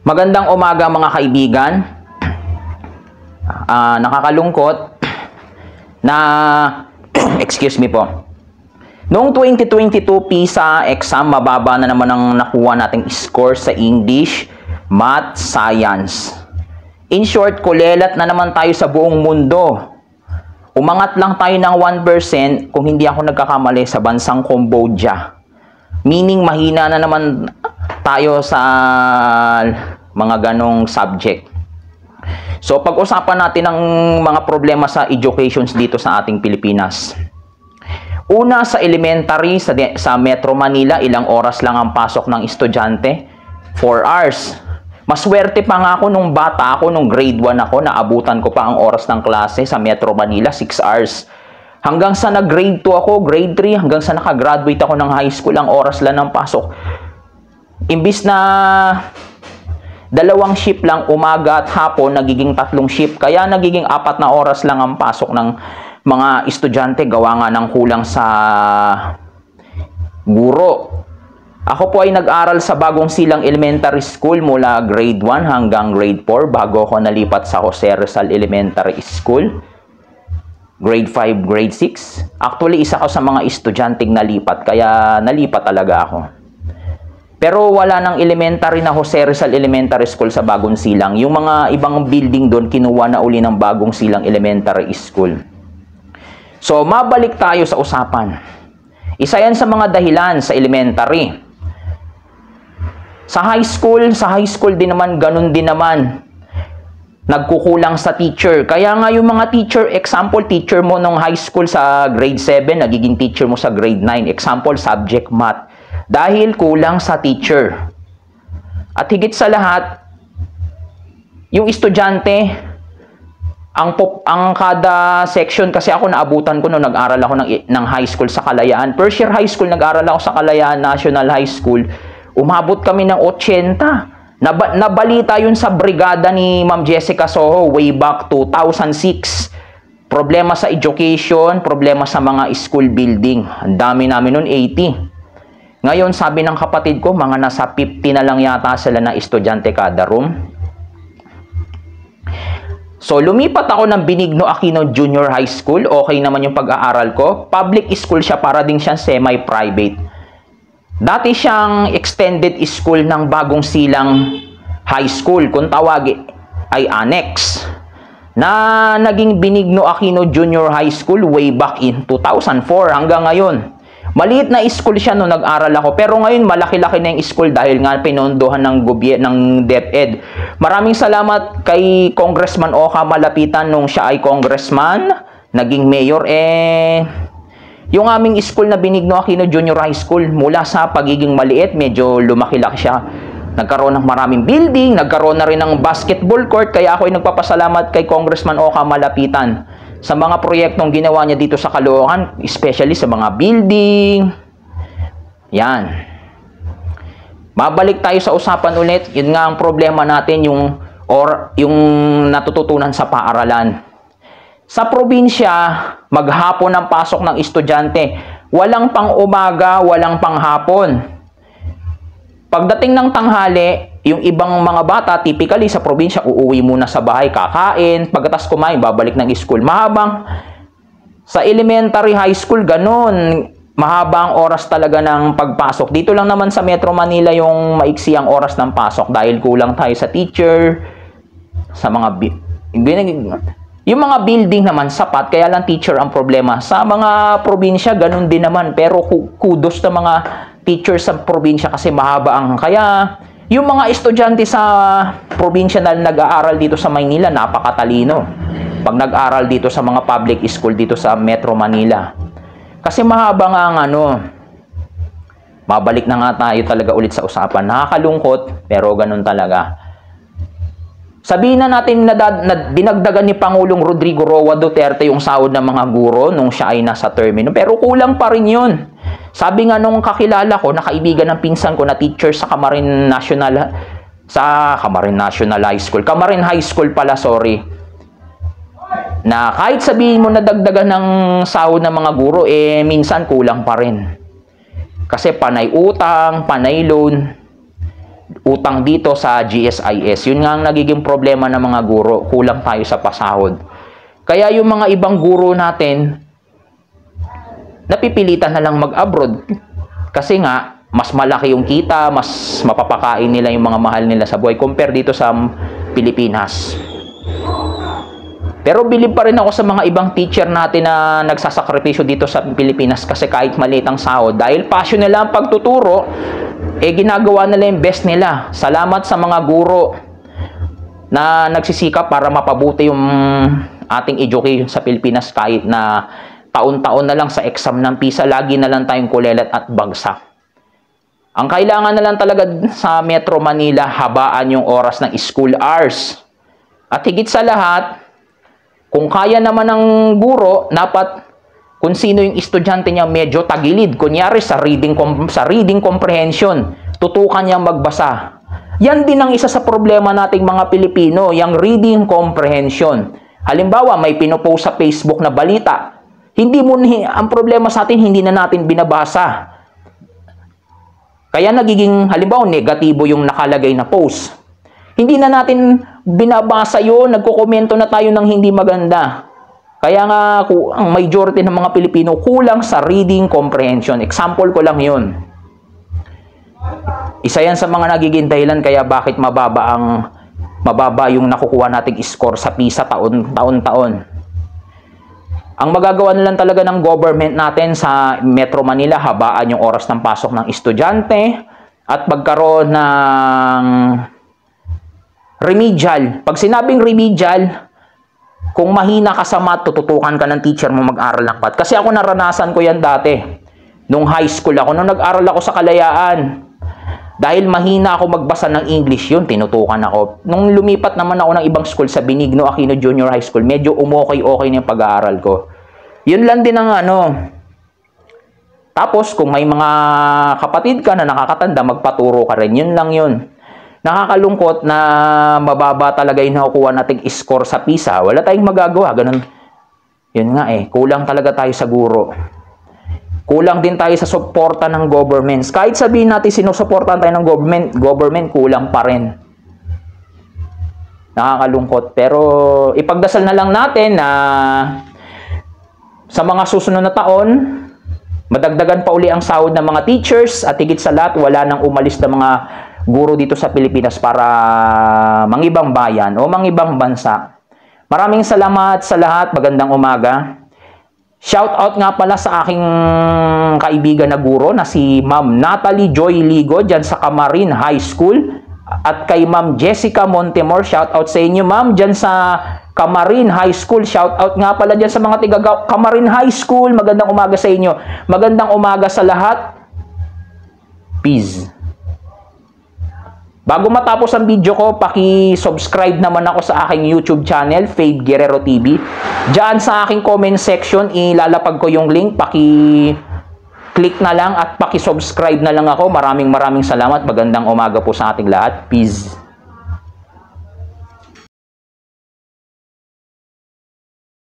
Magandang umaga mga kaibigan. Nakakalungkot na excuse me po. Noong 2022 PISA exam, mababa na naman ang nakuha nating score sa English, Math, Science. In short, kulelat na naman tayo sa buong mundo. Umangat lang tayo ng 1% kung hindi ako nagkakamali sa bansang Cambodia. Meaning mahina na naman tayo sa mga ganong subject. So pag-usapan natin ang mga problema sa education dito sa ating Pilipinas. Una, sa elementary, sa Metro Manila, ilang oras lang ang pasok ng estudyante? 4 hours. Maswerte pa nga ako nung bata ako, nung grade 1 ako, naabutan ko pa ang oras ng klase sa Metro Manila, 6 hours. Hanggang sa nag-grade 2 ako, grade 3, hanggang sa nakagraduate ako ng high school, ang oras lang ng pasok. Imbis na 2 shift lang, umaga at hapon, nagiging 3 shift. Kaya nagiging 4 na oras lang ang pasok ng mga estudyante, gawa nga ng kulang sa guro. Ako po ay nag-aral sa Bagong Silang Elementary School mula grade 1 hanggang grade 4 bago ako nalipat sa Jose Rizal Elementary School. Grade 5, grade 6. Actually, isa ko sa mga estudyanteng nalipat, kaya nalipat talaga ako. Pero wala nang elementary na Jose Rizal Elementary School sa Bagong Silang. Yung mga ibang building doon, kinuha na uli ng Bagong Silang Elementary School. So, mabalik tayo sa usapan. Isa yan sa mga dahilan sa elementary. Sa high school din naman, ganun din naman. Nagkukulang sa teacher. Kaya nga yung mga teacher, example, teacher mo nung high school sa grade 7, nagiging teacher mo sa grade 9. Example, subject math. Dahil kulang sa teacher. At higit sa lahat, yung estudyante, ang kada section, kasi ako naabutan ko nung nag-aral ako ng high school sa Kalayaan. First year high school, nag-aral ako sa Kalayaan National High School. Umabot kami ng 80. Nabalita yun sa brigada ni Ma'am Jessica Soho way back 2006. Problema sa education, problema sa mga school building. Ang dami namin nun, 80. Ngayon, sabi ng kapatid ko, mga nasa 50 na lang yata sila na estudyante kada room. So, lumipat ako ng Benigno Aquino Junior High School. Okay naman yung pag-aaral ko. Public school siya, para din siyang semi-private. Dati siyang extended school ng Bagong Silang High School, kung tawag ay annex, na naging Benigno Aquino Junior High School way back in 2004 hanggang ngayon. Maliit na school siya nung nag-aral ako, pero ngayon malaki-laki na yung school dahil nga pinondohan ng ng DepEd. Maraming salamat kay Congressman Oka Malapitan nung siya ay congressman, naging mayor. Yung aming school na Benigno Aquino Junior High School, mula sa pagiging maliit, medyo lumaki-laki siya. Nagkaroon ng maraming building, nagkaroon na rin ng basketball court, kaya ako ay nagpapasalamat kay Congressman Oka Malapitan sa mga proyektong ginawa niya dito sa Caloocan, especially sa mga building. Yan. Mabalik tayo sa usapan ulit. Yun nga ang problema natin, yung natututunan sa paaralan. Sa probinsya, maghapon ang pasok ng estudyante. Walang pang umaga, walang pang hapon. Pagdating ng tanghali, yung ibang mga bata, typically sa probinsya, uuwi muna sa bahay, kakain, pagkatas kumain, babalik ng school. Mahabang sa elementary, high school, ganun. Mahabang oras talaga ng pagpasok. Dito lang naman sa Metro Manila yung maiksi ang oras ng pasok dahil kulang tayo sa teacher, sa mga yung mga building naman sapat, kaya lang teacher ang problema. Sa mga probinsya, ganun din naman. Pero kudos sa mga teacher sa probinsya kasi mahaba ang... Kaya yung mga estudyante sa probinsya na nag-aaral dito sa Maynila, napakatalino. Pag nag-aaral dito sa mga public school dito sa Metro Manila. Kasi mahaba nga ang mabalik na nga tayo talaga ulit sa usapan. Nakakalungkot, pero ganun talaga. Sabihin na natin na dinagdagan ni Pangulong Rodrigo Roa Duterte yung sahod ng mga guro nung siya ay nasa termino. Pero kulang pa rin yun. Sabi nga nung kakilala ko, na kaibigan ng pinsan ko na teacher sa Camarin National High School. Camarin High School pala, sorry. Na kahit sabihin mo na dagdagan ng sahod ng mga guro, minsan kulang pa rin. Kasi panay utang, panay loan. utang dito sa GSIS. Yun nga ang nagiging problema ng mga guro. Kulang tayo sa pasahod. Kaya yung mga ibang guro natin, napipilitan na lang mag-abroad. Kasi nga, mas malaki yung kita, mas mapapakain nila yung mga mahal nila sa buhay compare dito sa Pilipinas. Pero bilib pa rin ako sa mga ibang teacher natin na nagsasakripisyo dito sa Pilipinas kasi kahit maliit ang sahod, dahil passion nila ang pagtuturo, ginagawa nila yung best nila. Salamat sa mga guro na nagsisikap para mapabuti yung ating education sa Pilipinas kahit na taon-taon na lang sa exam ng PISA, lagi na lang tayong kulelat at bagsak. Ang kailangan na lang talaga sa Metro Manila, habaan yung oras ng school hours. At higit sa lahat, kung kaya naman ng guro, dapat kung sino yung estudyante niya medyo tagilid, kunyari sa reading comprehension, tutukan niyang magbasa. Yan din ang isa sa problema nating mga Pilipino, yung reading comprehension. Halimbawa, may pinopost sa Facebook na balita. Ang problema sa atin, hindi na natin binabasa. Kaya nagiging, halimbawa, negatibo yung nakalagay na post. Hindi na natin binabasa yun, nagkokomento na tayo ng hindi maganda. Kaya nga, ang majority ng mga Pilipino kulang sa reading comprehension. Example ko lang yun. Isa yan sa mga nagiging dahilan kaya bakit mababa yung nakukuha nating score sa PISA taon-taon. Ang magagawa na lang talaga ng government natin sa Metro Manila, habaan yung oras ng pasok ng estudyante at magkaroon ng remedial. Pag sinabing remedial, kung mahina ka sa math, tututukan ka ng teacher mo mag-aral ng math. Kasi ako naranasan ko yan dati. Nung high school ako, nung nag-aral ako sa Kalayaan. Dahil mahina ako magbasa ng English, yun, tinutukan ako. Nung lumipat naman ako ng ibang school sa Benigno Aquino Junior High School, medyo umokay-okay na yung pag-aaral ko. Yun lang din ang Tapos, kung may mga kapatid ka na nakakatanda, magpaturo ka rin. Yun lang yun. Nakakalungkot na mababa talaga yung nakukuha nating score sa PISA. Wala tayong magagawa. Ganun. Yun nga kulang talaga tayo sa guro. Kulang din tayo sa suporta ng governments. Kahit sabihin natin sinusuportahan tayo ng government, kulang pa rin. Nakakalungkot. Pero ipagdasal na lang natin na sa mga susunod na taon, madagdagan pa uli ang sahod ng mga teachers at higit sa lahat, wala nang umalis na mga guro dito sa Pilipinas para mangibang bayan o mangibang bansa. Maraming salamat sa lahat. Magandang umaga. Shout out nga pala sa aking kaibigan na guro na si Ma'am Natalie Joy Ligo dyan sa Camarin High School at kay Ma'am Jessica Montemor. Shout out sa inyo, Ma'am, dyan sa Camarin High School. Shout out nga pala dyan sa mga tiga Camarin High School. Magandang umaga sa inyo. Magandang umaga sa lahat. Peace. Bago matapos ang video ko, paki-subscribe naman ako sa aking YouTube channel, Faith Guerrero TV. Diyan sa aking comment section, ilalapag ko yung link. Paki-click na lang at paki-subscribe na lang ako. Maraming salamat. Magandang umaga po sa ating lahat. Peace.